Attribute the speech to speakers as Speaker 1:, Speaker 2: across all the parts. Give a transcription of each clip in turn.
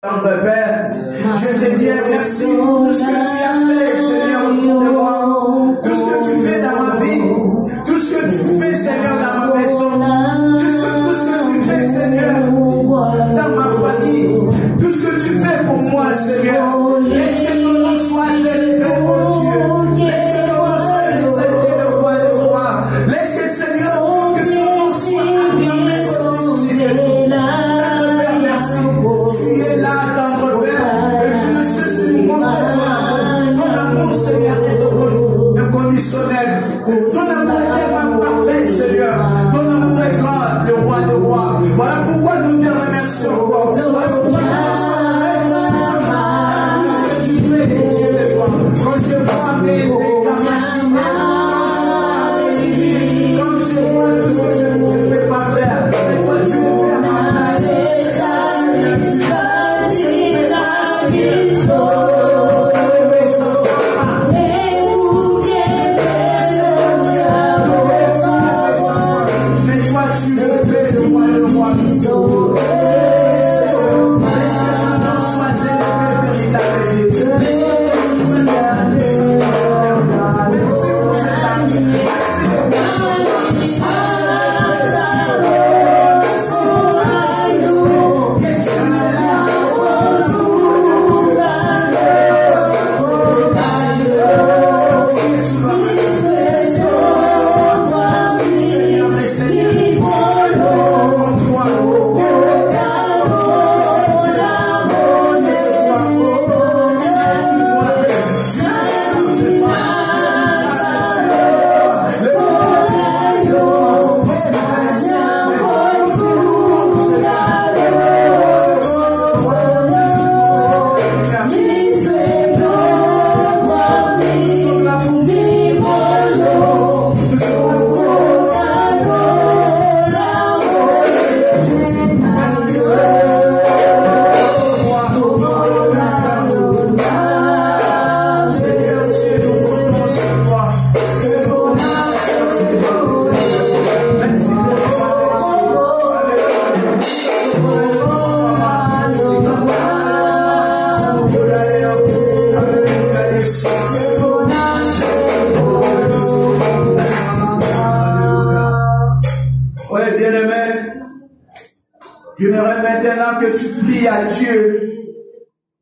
Speaker 1: Père, je te dis merci pour tout ce que tu as fait, Seigneur, autour de moi, tout ce que tu fais dans ma vie, tout ce que tu fais, Seigneur, dans ma maison, tout ce que tu fais, Seigneur, dans ma famille, tout ce que tu fais pour moi, Seigneur. Laisse que ton nom soit élevé, oh Dieu. Laisse que ton nom soit exalté, le roi des rois. Laisse que, Seigneur, que ton nom soit acclamé au-dessus de nous. Père, merci. Tu es là, tendre Père, et tu ne cesses de nous montrer ton amour, Seigneur, est inconditionnel. Ton amour est tellement parfait, Seigneur. Ton amour est grand, le roi des rois. Voilà pourquoi nous te remercions encore. Voilà pourquoi nous te remercions ce que tu fais, Dieu de toi. Quand je vois mes incarnations, quand je vois tout ce que je ne peux pas faire, et toi tu le fais à ma place. Merci. Mais toi tu le fais, le roi, le roi. Laisse que ton nom soit élevé véritablement. Laisse que ton nom soit exalté. Merci pour cet amour. Merci de que tu pries à Dieu,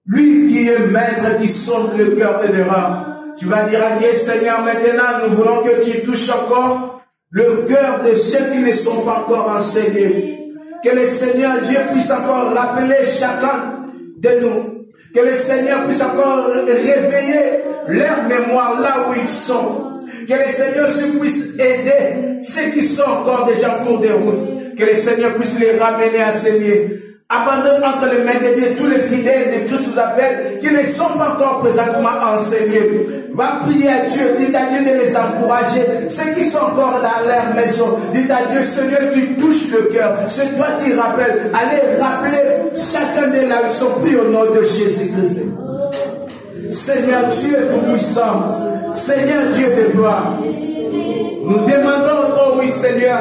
Speaker 1: lui qui est maître, qui sonde le cœur et les reins. Tu vas dire à Dieu, Seigneur, maintenant nous voulons que tu touches encore le cœur de ceux qui ne sont pas encore enseignés. Que le Seigneur Dieu puisse encore rappeler chacun de nous. Que le Seigneur puisse encore réveiller leur mémoire là où ils sont. Que le Seigneur puisse aider ceux qui sont encore déjà en cours de route. Que le Seigneur puisse les ramener à s'enseigner. Abandonne entre les mains de Dieu tous les fidèles de Christ vous appelle qui ne sont pas encore présentement enseignés. Va prier à Dieu, dis à Dieu de les encourager. Ceux qui sont encore dans leur maison, dis à Dieu, Seigneur, tu touches le cœur. C'est toi qui rappelles. Allez rappeler chacun de là où sont pris au nom de Jésus-Christ. Seigneur, tu es tout puissant. Seigneur, Dieu de gloire. Nous demandons, oh oui Seigneur,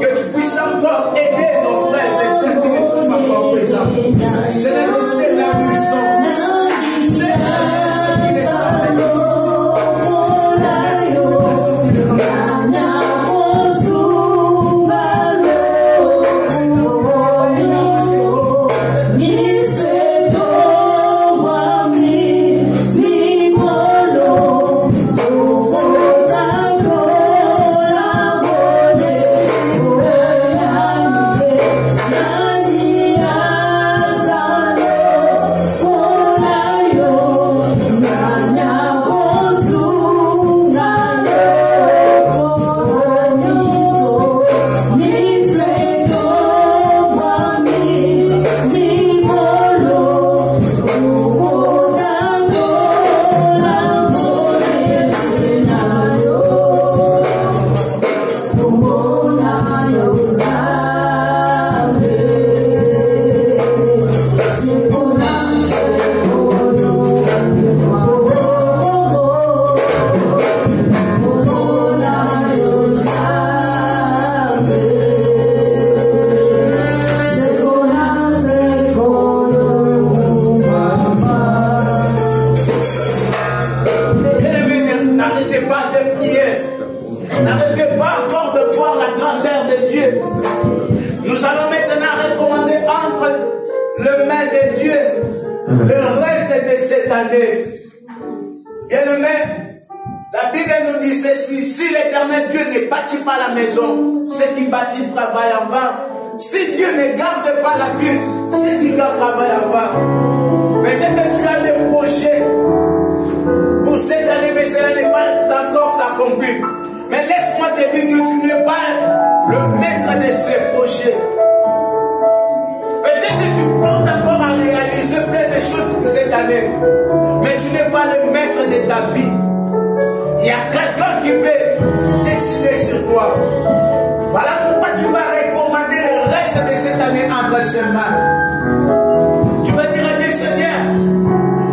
Speaker 1: que tu puisses encore aider nos frères et sœurs qui ne sont pas encore présents. Seigneur, tu sais là où ils sont. Tu sais là où ils sont.
Speaker 2: Yeah.
Speaker 1: mains de Dieu le reste de cette année. Bien-aimé, la Bible nous dit ceci, si l'Éternel Dieu ne bâtit pas la maison, ceux qui bâtissent travaillent en vain. Si Dieu ne garde pas la ville, ceux qui gardent travaillent en vain. Peut-être que tu as des projets pour cette année, mais cela n'est pas encore s'accompli. Mais laisse-moi te dire que tu n'es pas le maître de ces projets. Peut-être que tu comptes encore à réaliser plein de choses cette année, mais tu n'es pas le maître de ta vie. Il y a quelqu'un qui peut décider sur toi. Voilà pourquoi tu vas recommander le reste de cette année entre ses mains. Tu vas dire à Dieu, Seigneur,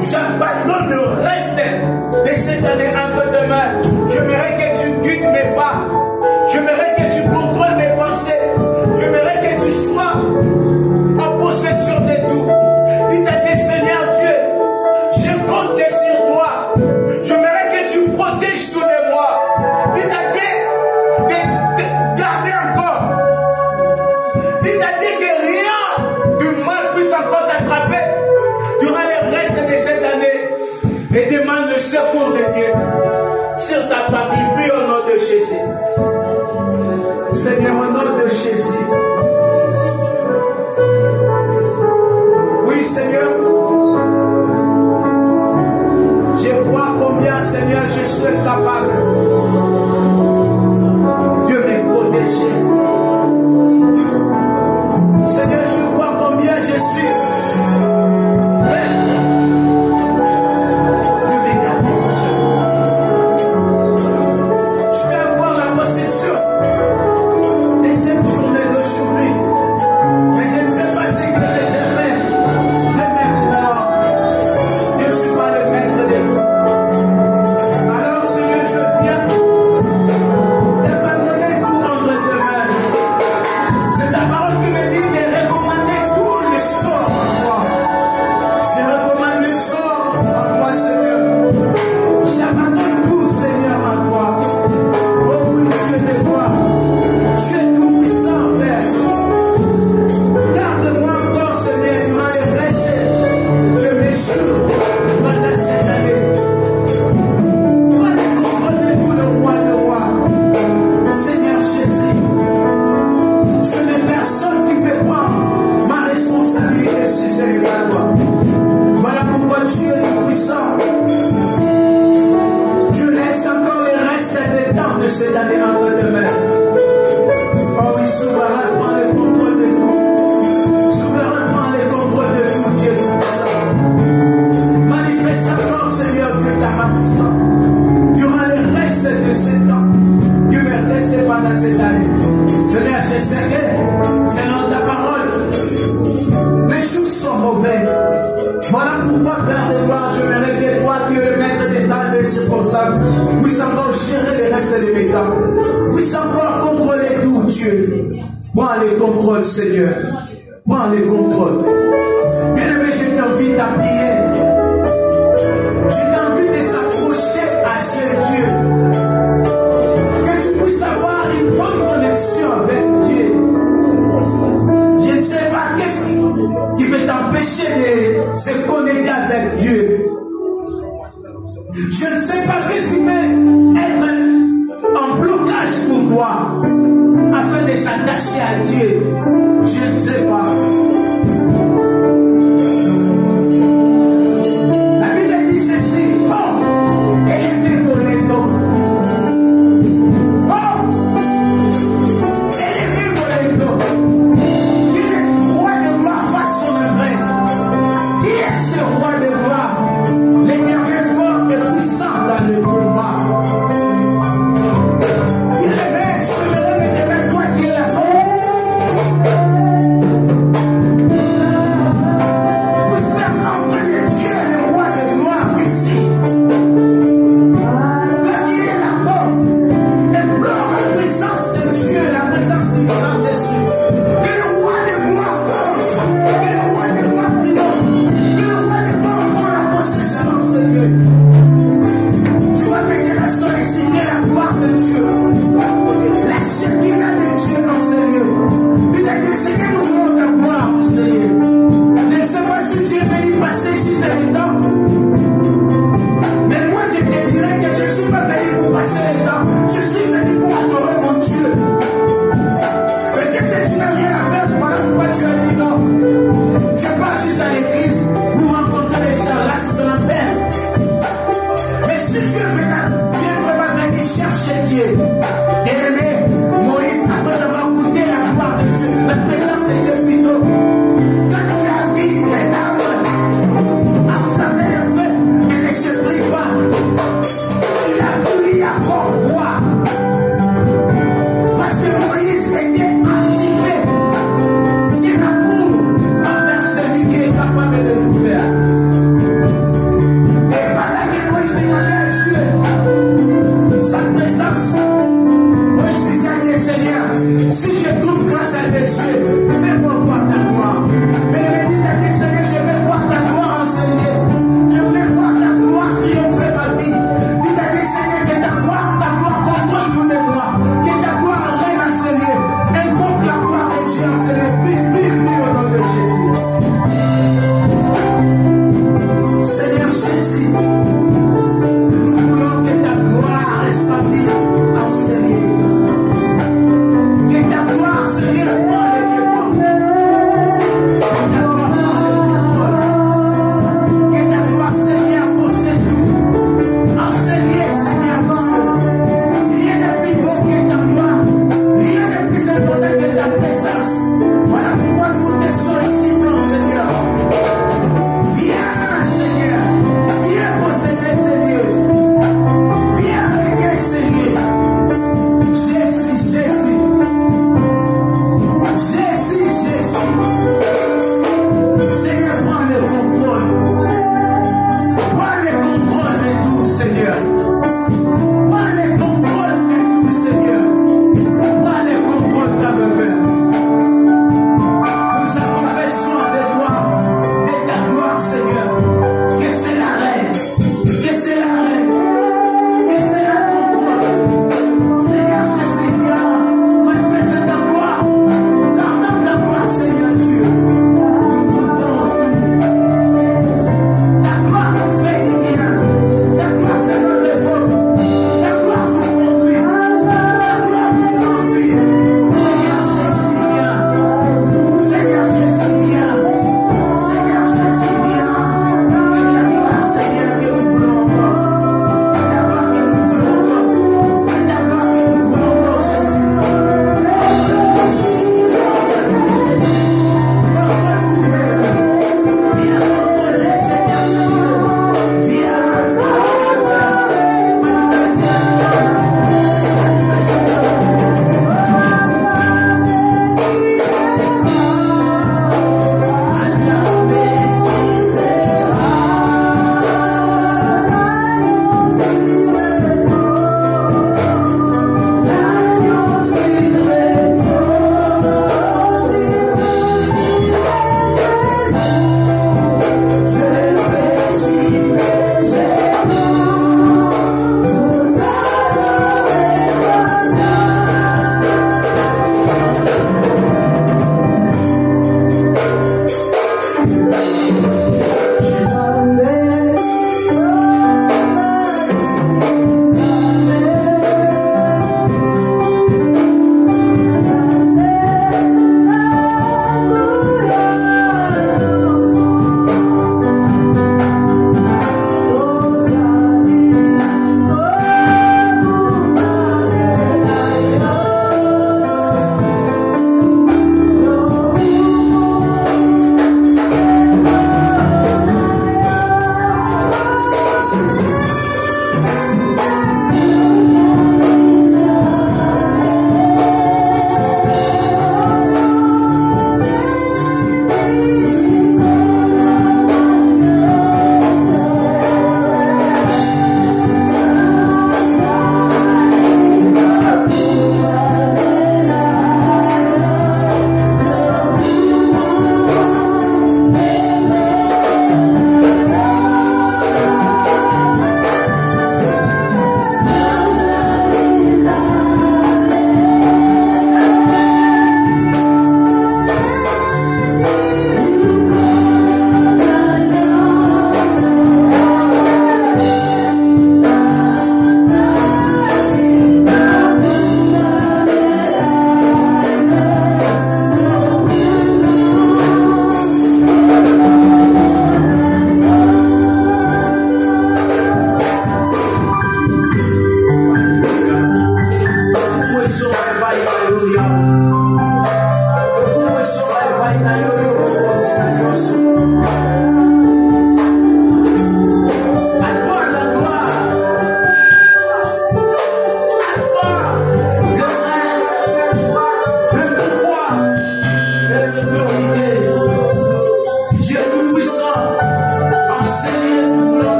Speaker 1: j'abandonne le reste de cette année entre tes mains. J'aimerais que tu guides mes pas. J'aimerais que tu contrôles mes pensées. J'aimerais que tu sois en possession de tout. Dis à Dieu, Seigneur Dieu, je compte sur toi. J'aimerais que tu protèges tout de moi. Dis à Dieu de garder encore. Dis à Dieu que rien du mal puisse encore t'attraper durant le reste de cette année. Et demande le secours de Dieu sur ta famille. Prie au nom de Jésus. Seigneur, au nom de Jésus. Oui, Seigneur. Je vois combien, Seigneur, je suis capable. Dieu me protéger. Seigneur, je vois combien je suis faible. Dieu me garde. Je vais avoir la possession de cette journée d'aujourd'hui. Mais je ne sais pas ce que réservé demain pour moi. Je ne suis pas le maître de tout. Alors, Seigneur, je viens d'abandonner tout entre tes mains. C'est ta parole qui me dit de recommander tous les sorts à toi. Je recommande les sorts à toi, Seigneur. J'abandonne tout, Seigneur, à toi. Oh oui, tu es de toi. Tu es tout puissant, Père. Garde-moi encore, Seigneur, durant le reste de mes jours pendant cette année. Prends le contrôle de tout, le roi de rois. Seigneur Jésus, je n'ai personne qui peut prendre ma responsabilité si ce n'est pas toi. Voilà pourquoi tu es tout puissant. Je laisse encore le reste des temps de cette année entre tes mains. Oh oui, souverain, prends le contrôle de tout. Souverain, prends le contrôle de tout, Dieu tout-puissant. Manifeste encore, Seigneur Dieu, ta main puissante. Durant le reste de ce temps, Dieu me reste pendant cette année. Seigneur, je sais que, selon ta parole, les jours sont mauvais. Voilà pourquoi, Père de gloire, je me que toi, tu es le maître des temps et des circonstances, puisse encore gérer le reste de mes temps, puisse encore contrôler tout, Dieu. Prends le contrôle, Seigneur. Prends le contrôle. Bien-aimé, je t'invite à prier. Je t'invite de s'approcher à ce Dieu. Que tu puisses avoir une bonne connexion avec Dieu. Je ne sais pas qu'est-ce qui peut t'empêcher de se connecter avec Dieu. Je ne sais pas qu'est-ce qui peut être un blocage pour toi afin de s'attacher à Dieu. Je ne sais pas. La Bible dit ceci. Oh, élevez vos lettres. Oh, élevez vos lettres. Il est roi de gloire face son œuvre. Qui est ce roi de gloire? L'Éternel fort et puissant dans le combat. Il est bête, je me remets devant toi qui est la cause.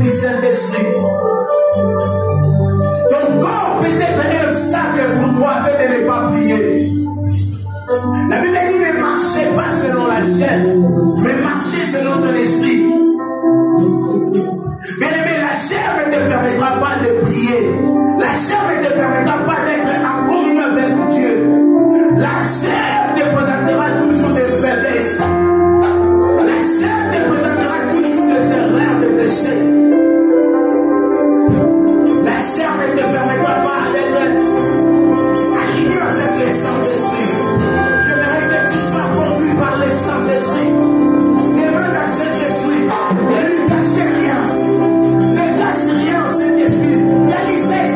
Speaker 1: du Saint-Esprit. Ton corps peut être un obstacle pour toi afin de ne pas prier. La Bible dit ne marchez pas selon la chair, mais marchez selon ton esprit. Bien aimé, la chair ne te permettra pas de prier. La chair ne te permettra pas d'être en communion avec Dieu. La chair te présentera toujours des faiblesses. La chair te présentera toujours des erreurs, des échecs. La chair ne te permettra pas d'être aligné avec le Saint-Esprit. J'aimerais que tu sois conduit par le Saint-Esprit. Demande à Saint-Esprit, ne lui cachez rien. Ne cache rien au Saint-Esprit. Car il sait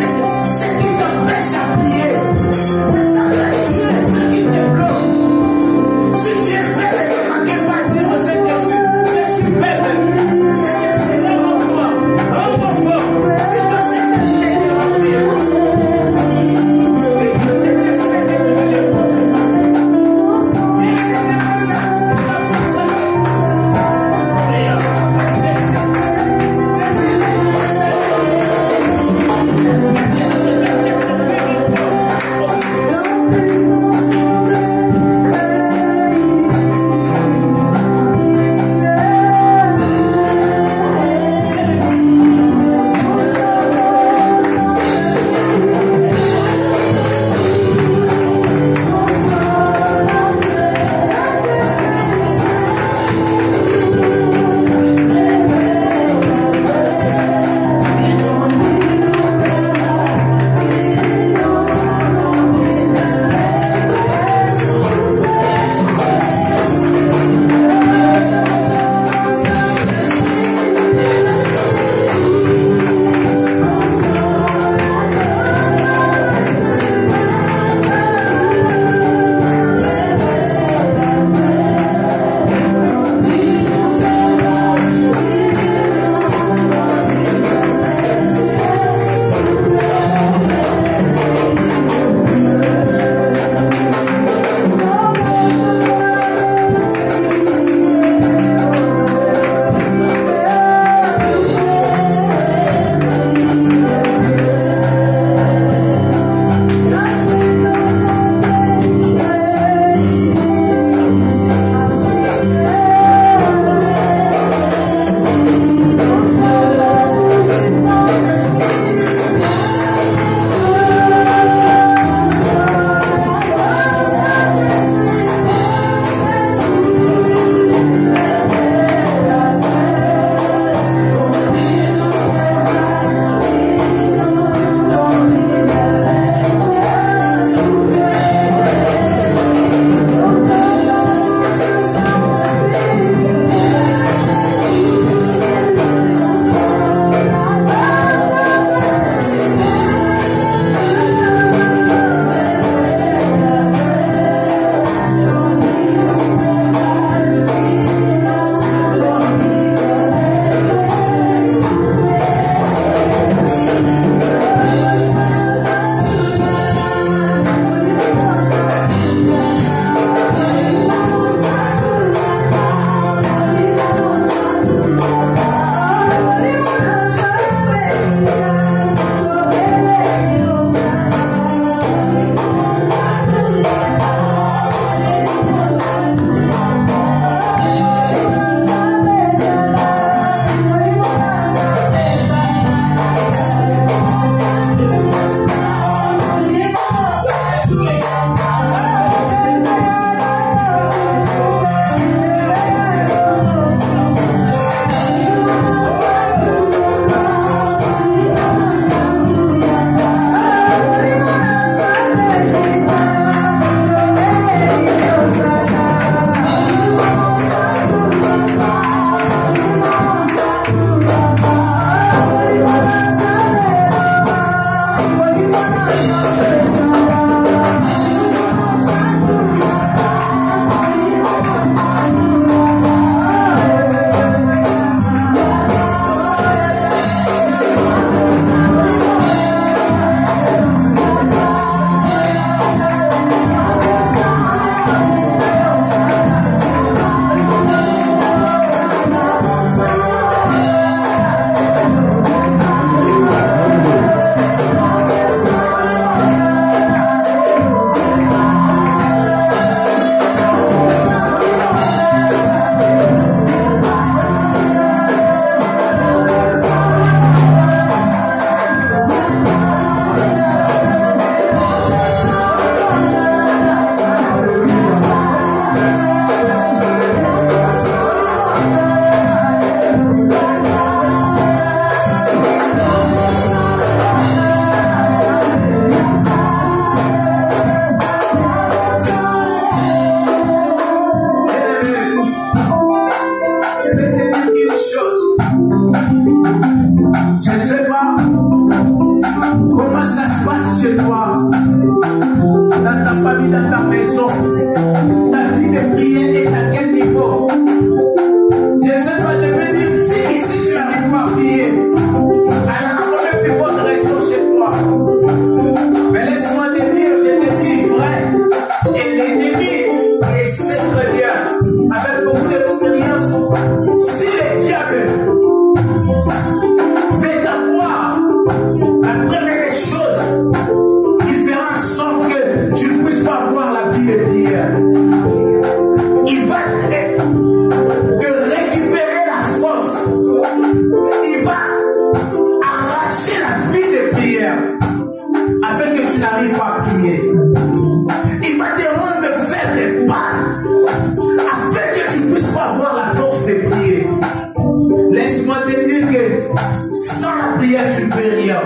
Speaker 1: Sans la prière, tu ne peux rien.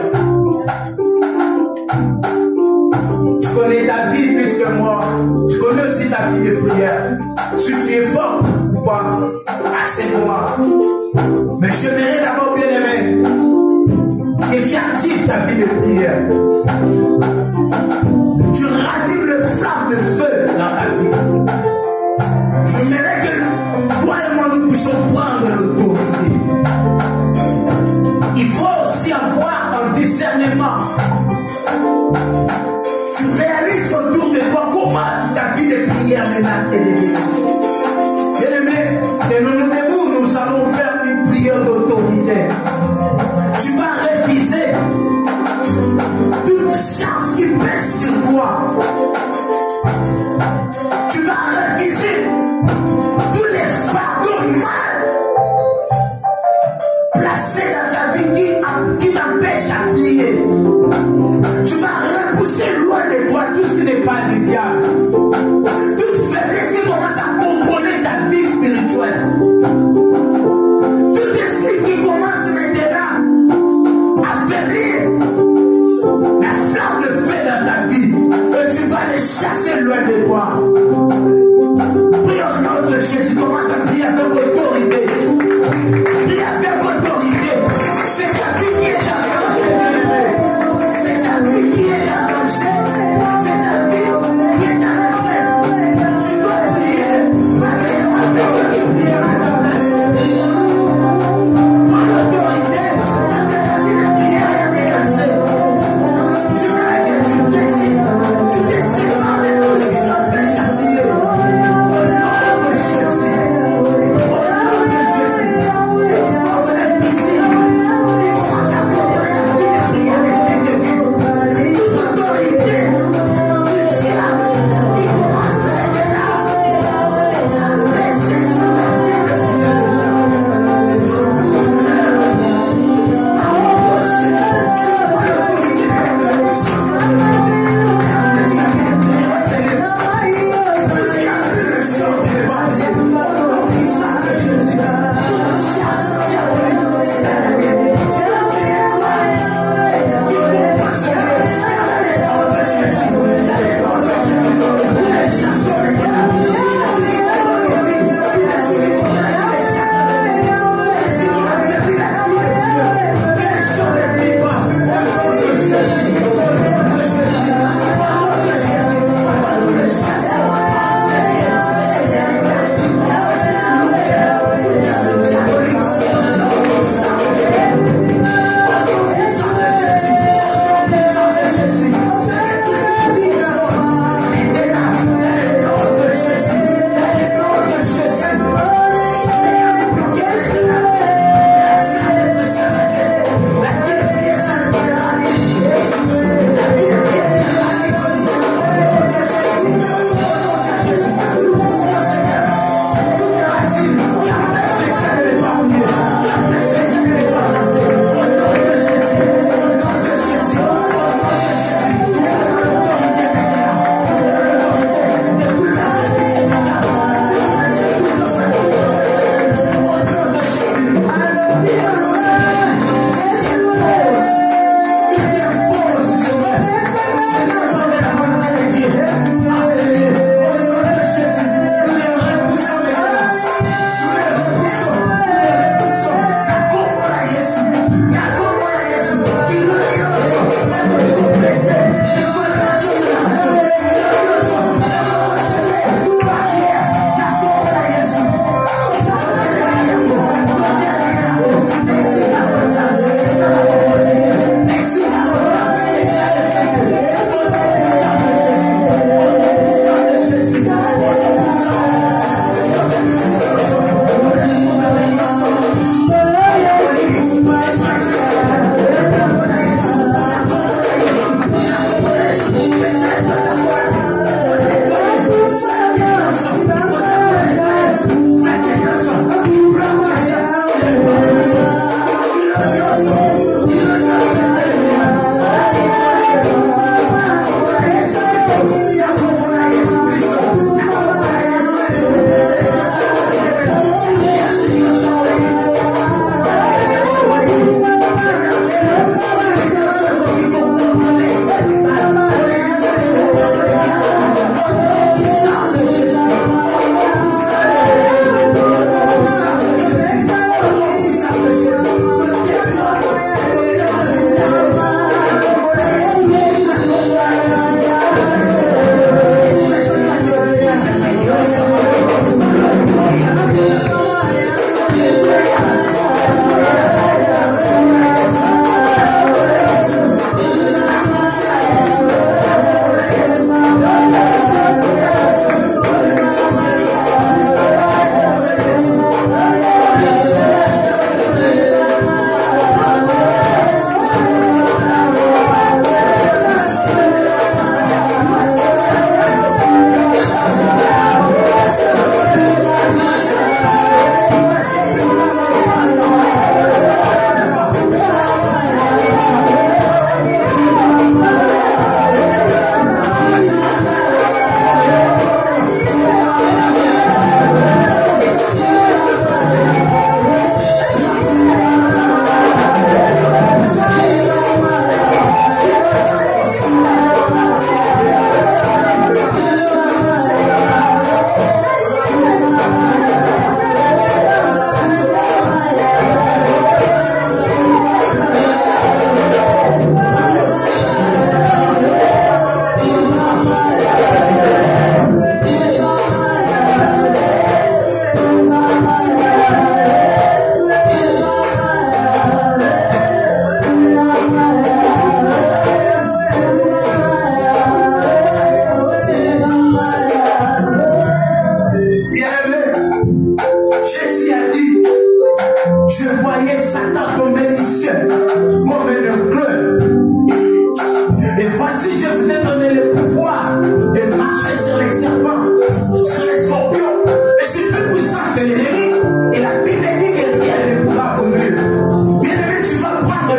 Speaker 1: Tu connais ta vie plus que moi. Tu connais aussi ta vie de prière. Si tu es fort ou pas, à ces moments. Mais je verrai d'abord, bien aimé, que tu actives ta vie de prière. Tu rallumes le flamme de feu dans ta vie. Je verrai que toi et moi nous puissions prendre l'autorité. Il faut aussi avoir un discernement. Tu réalises autour de toi comment ta vie de prière est élevée. Bien-aimé, et nous nous debout, nous allons faire une prière d'autorité. Tu vas refuser toute chance qui pèse sur toi. Tu vas refuser tous les fardeaux mal placés dans ta vie qui t'empêchent à prier. Tu vas repousser loin de toi tout ce qui n'est pas du diable. Toute faiblesse qui commence à contrôler ta vie spirituelle. Tout esprit qui commence maintenant à faiblir la flamme de feu dans ta vie. Et tu vas les chasser loin de toi. Prie au nom de Jésus. Commence à prier avec autorité. Prie avec autorité. C'est ta vie qui est en danger. C'est ta vie qui est en danger. C'est ta vie qui est en danger. Tu dois prier. Avec ce qui prie à ta place. En autorité. Parce que ta vie de prière est menacée. Je veux que tu décides. Tu décides de tout ce qui t'empêche à prier. Au nom de Jésus. Au nom de Jésus. Une force invisible qui commence à contrôler la vie de prière de ces églises. Toute autorité du diable qui commence maintenant à presser sur la vie de prière des gens.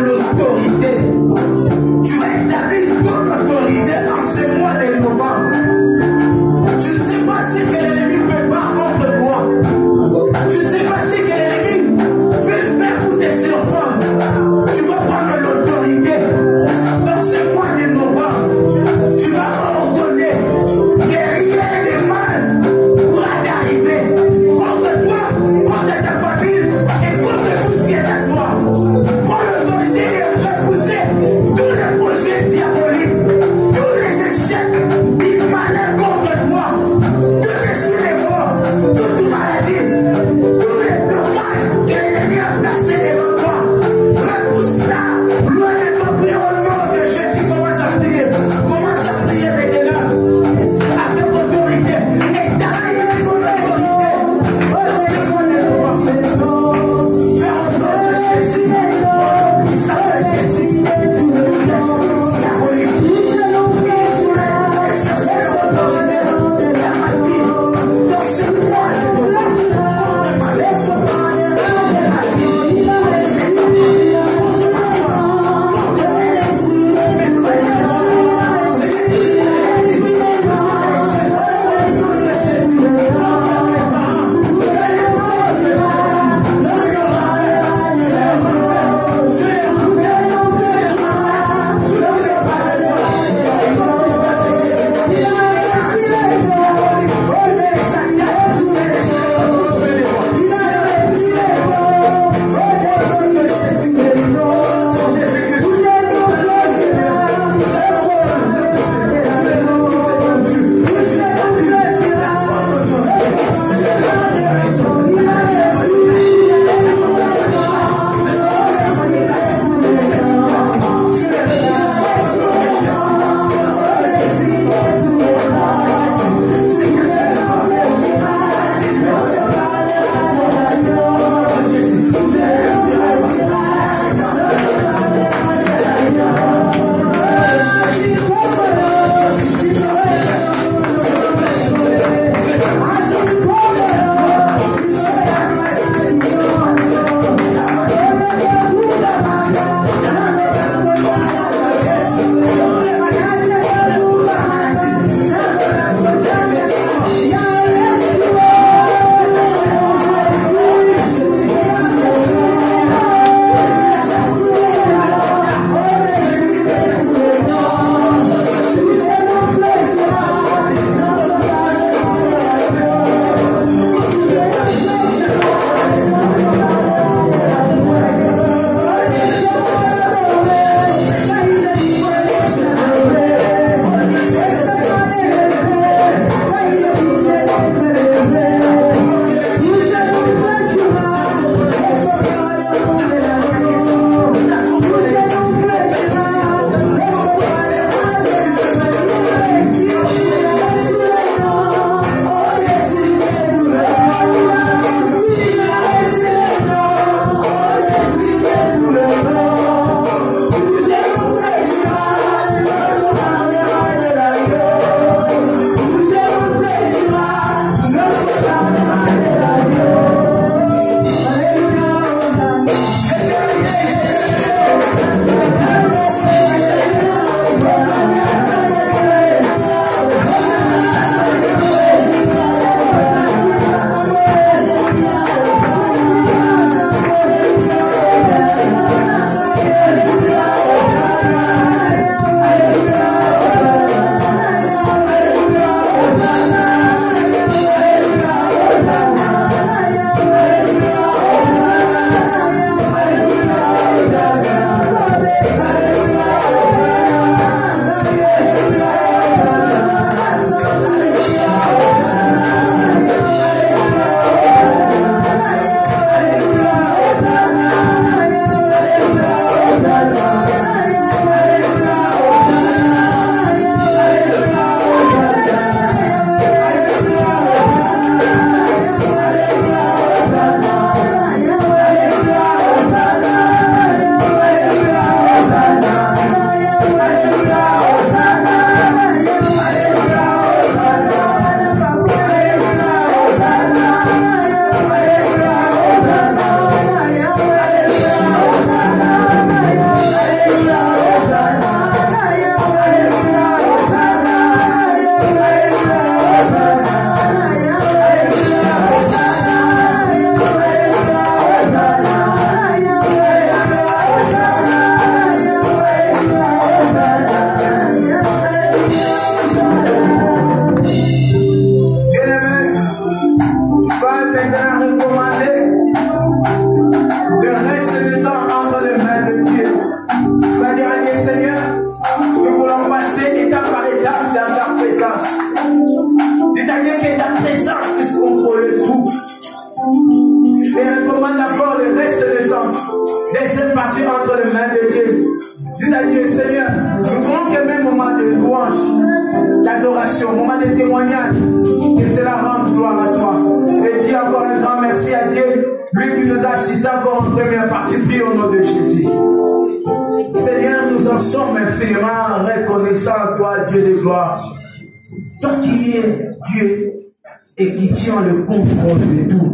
Speaker 1: l'autorité. Tu vas établir ton autorité en ce mois de novembre. Tu ne sais pas ce que l'ennemi prépare contre toi. Tu ne sais pas ce que l'ennemi veut faire pour te surprendre. Tu vas prendre l'autorité. Dans ce mois de novembre, tu vas ordonner que rien de mal pourra t'arriver contre toi, contre ta famille et contre tout ce qui est à toi. Prends l'autorité et à Dieu, Seigneur. Nous voulons que même moment de louange, d'adoration, moment de témoignage, que cela rende gloire à toi. Et dis encore un grand merci à Dieu, lui qui nous a assisté encore en première partie, prie au nom de Jésus. Seigneur, nous en sommes infiniment reconnaissants à toi, Dieu de gloire. Toi qui es Dieu et qui tiens le contrôle de tout.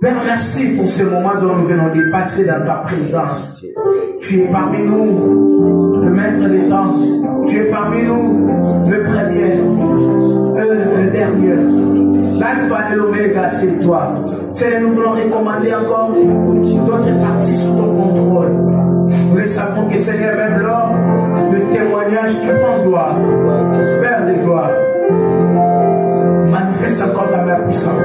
Speaker 1: Père, merci pour ce moment dont nous venons de passer dans ta présence. Tu es parmi nous, le maître des temps. Tu es parmi nous, le premier, le dernier. L'alpha et l'oméga, c'est toi. Seigneur, nous voulons recommander encore d'autres parties sous ton contrôle. Nous le savons que Seigneur, même lors de témoignage, tu prends gloire. Père de gloire, manifeste encore ta main puissante.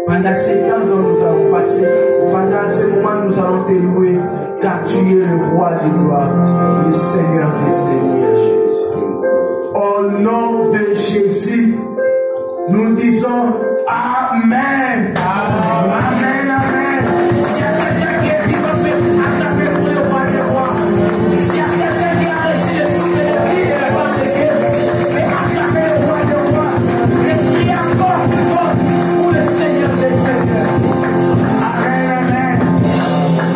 Speaker 1: Pendant ces temps dont nous allons passer, pendant ce moment nous allons te louer, car tu es le roi de gloire, le Seigneur des Seigneurs. Au nom de Jésus, nous disons Amen. Amen, Amen. S'il y a quelqu'un qui est vivant, attrapez pour le roi des rois. S'il y a quelqu'un qui a reçu le sang de l'Église et le roi de Dieu, et attrapez le roi des rois, et priez encore plus fort pour le Seigneur des Seigneurs. Amen,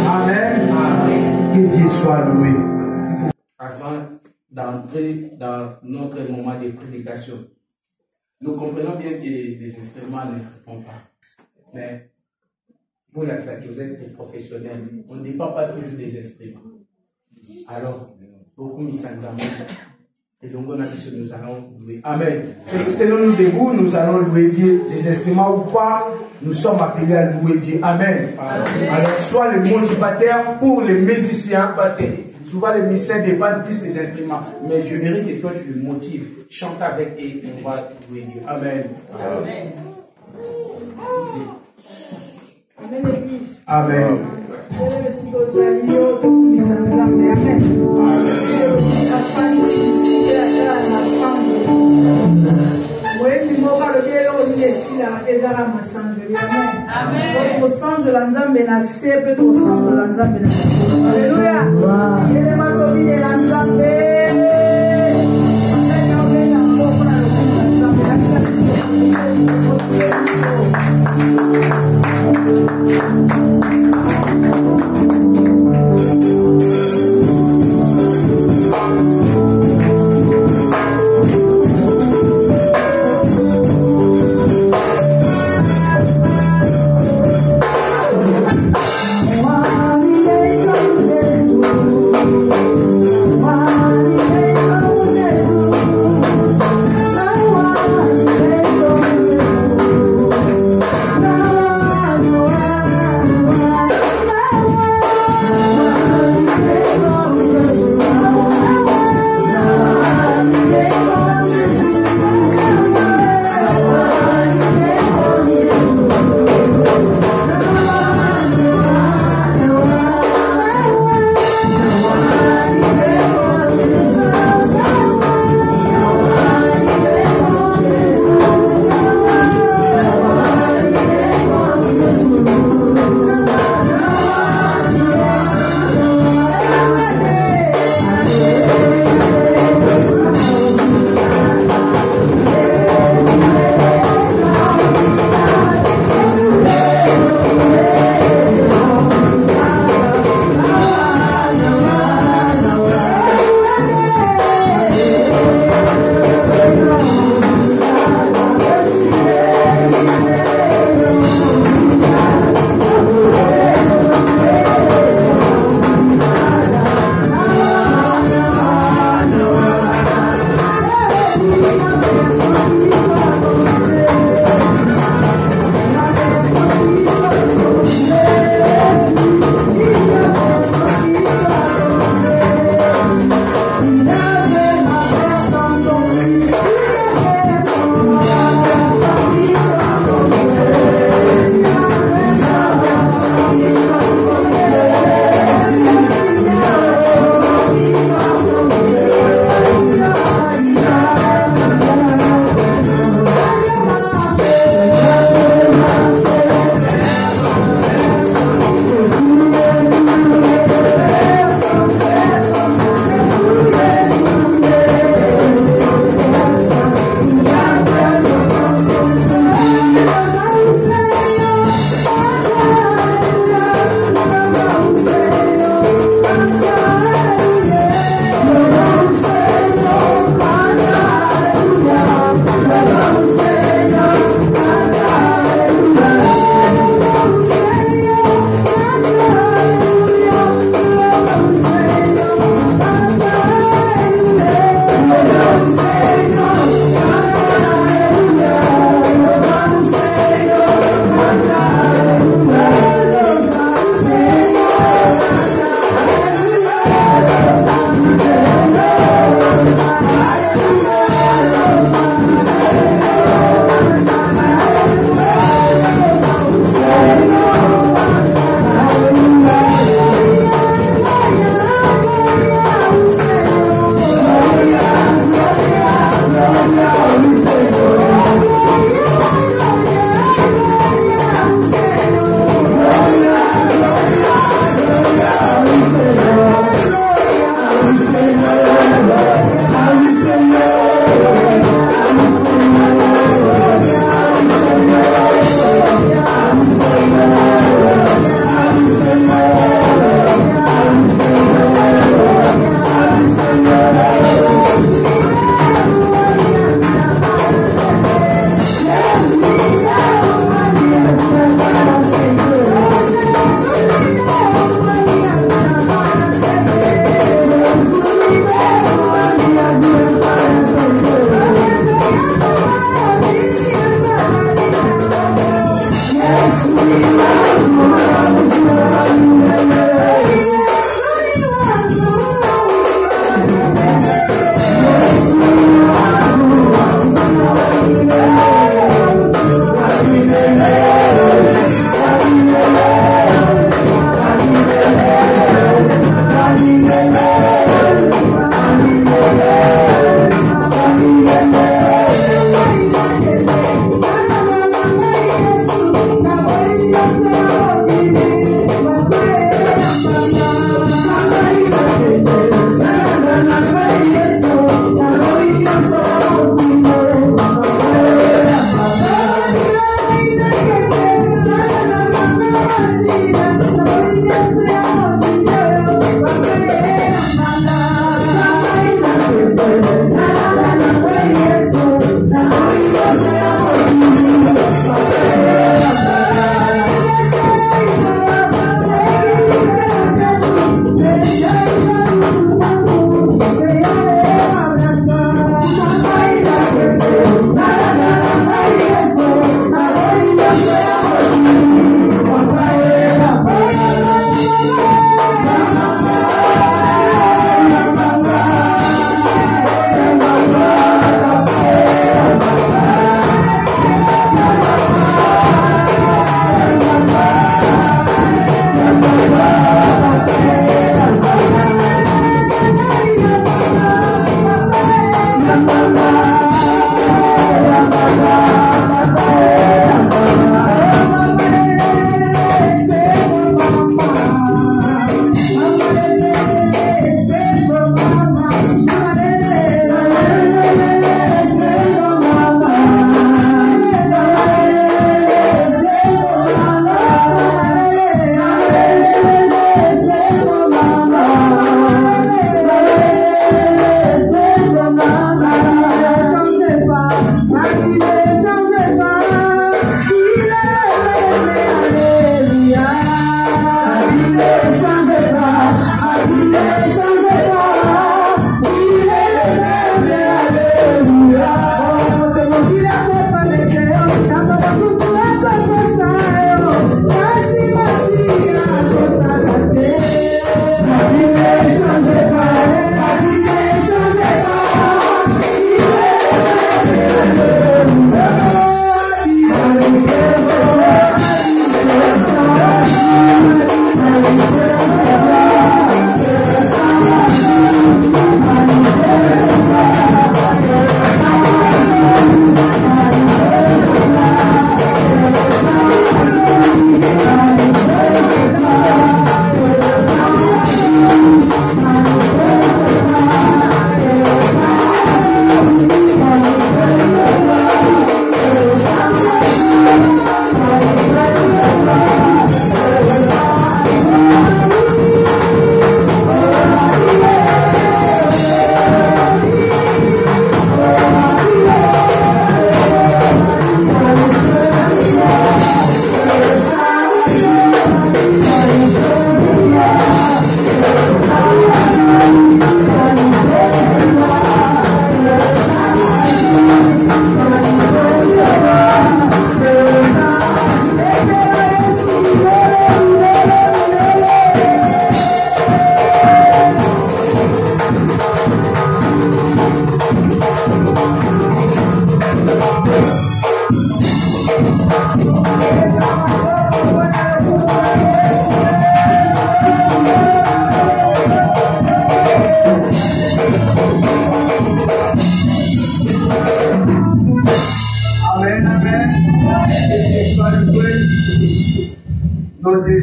Speaker 1: Amen. Amen. Que Dieu soit loué.
Speaker 2: Avant d'entrer dans notre moment de prédication, nous comprenons bien que les instruments ne répondent pas. Mais vous, là, vous êtes des professionnels, on ne dépend pas toujours des instruments. Alors, beaucoup mis en jambe. Et donc, on a dit que nous allons louer. Amen.
Speaker 1: Tenons-nous debout, nous allons louer Dieu. Les instruments ou pas, nous sommes appelés à louer Dieu. Amen. Amen. Alors, sois le motivateur pour les musiciens, parce que souvent les musiciens dépendent plus des instruments. Mais je mérite que toi tu le motives. Chante avec et on va louer Dieu. Amen. Amen.
Speaker 3: Amen, l'Église.
Speaker 1: Amen.
Speaker 4: One day,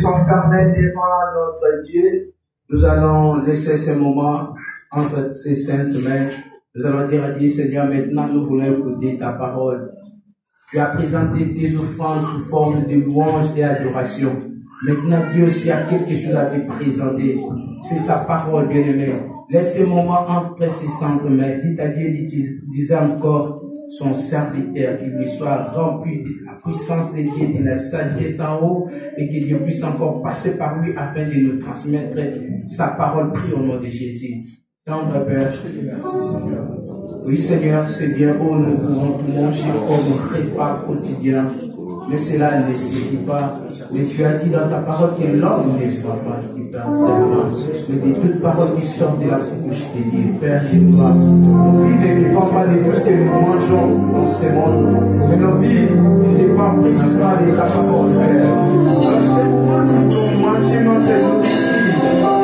Speaker 2: sommes fermés devant notre Dieu, nous allons laisser ce moment entre ses saintes mains. Nous allons dire à Dieu, Seigneur, maintenant nous voulons écouter ta parole. Tu as présenté tes offrandes sous forme de louange et adoration. Maintenant, Dieu, s'il y a quelque chose à te présenter, c'est sa parole, bien-aimé. Laisse ce moment entre ses saintes mains. Dites à Dieu, disait encore son serviteur, qu'il lui soit rempli de la puissance de Dieu, de la sagesse d'en haut, et que Dieu puisse encore passer par lui afin de nous transmettre sa parole. Prie au nom de Jésus. Tendre Père, oui Seigneur, c'est bien beau, nous pouvons tout manger comme repas quotidien, mais cela ne suffit pas. Mais tu as dit dans ta parole que l'homme ne soit pas qui parle seulement, mais de toute parole qui sort de la bouche de Dieu. Père, chez toi, nos vies ne dépendent pas de tout ce que nous mangeons dans ce monde, mais nos vies dépendent précisément de ta parole, Père. Alors, c'est pourquoi nous devons manger notre nourriture.